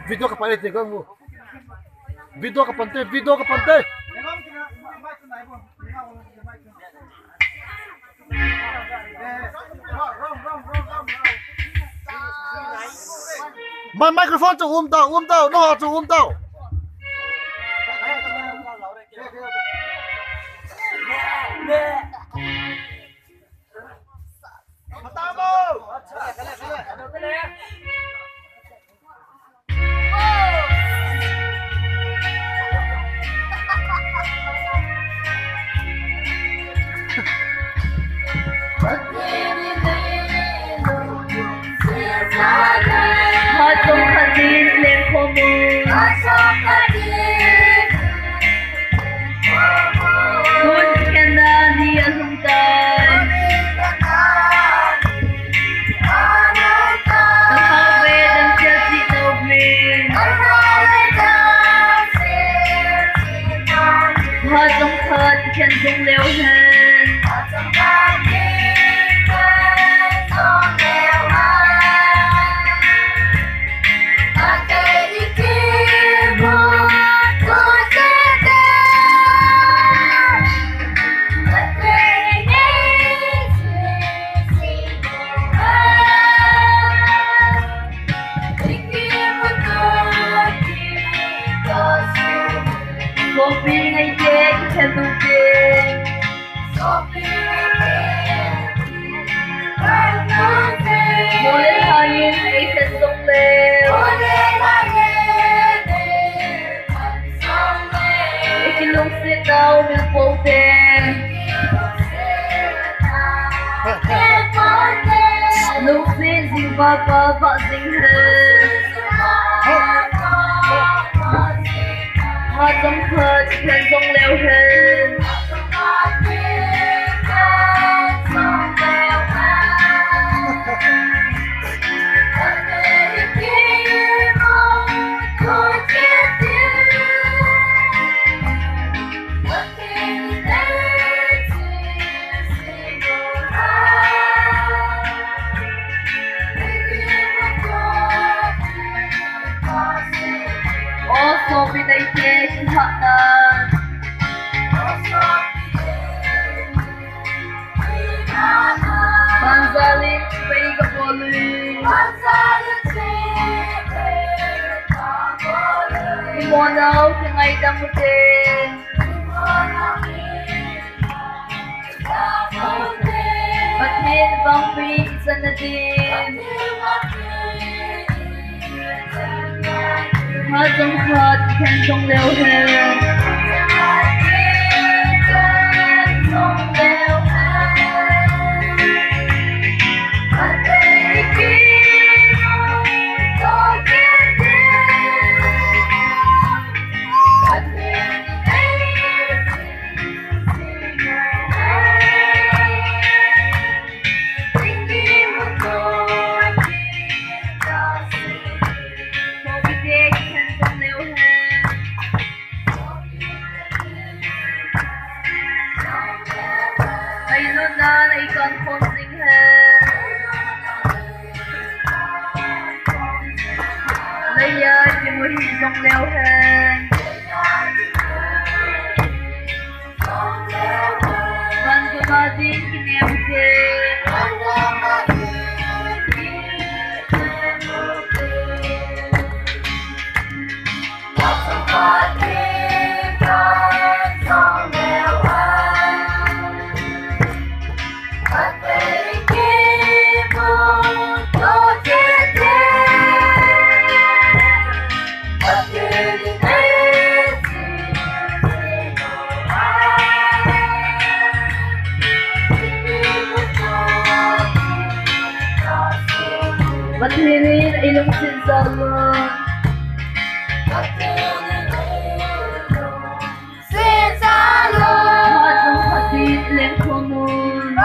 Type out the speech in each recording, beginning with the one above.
Video ka palit ikaw mo. Video ka pante, video ka pante. Mà microphone cho ôm tao, nó cho ôm tao. Phatchomkhat lên khô mù Kun kena dia sumtai Nakau về dan chelsea tàu mình Phatchomkhat khen dung leo hen Sophie ngày chế khen dung tiền Mô lên hai yên ngày khen dung leo Eki lung xin đau mình bầu tên Lung xin dinh và dinh hơn Phatchomkhat khen dung leo hen Sophie ngày chế khen hạ nan Manzalin bay ka poli Imonaw ka ngay damutin Batin bang pinsan na din Phatchomkhat khen dung leo hen Nay con khôn sinh hen Lấy ơi thì mùi hình dung leo hen Văn của bà tin kinh em kê Mathirin ilong sinsalon Phatchomkhat lên khô mùn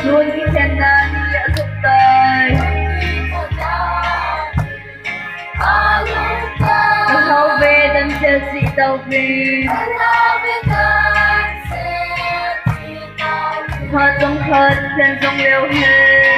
Luôn Kikhen na dia sumtai Nakau về dan chelsea tàu mình Phatchomkhat khen dung leo hen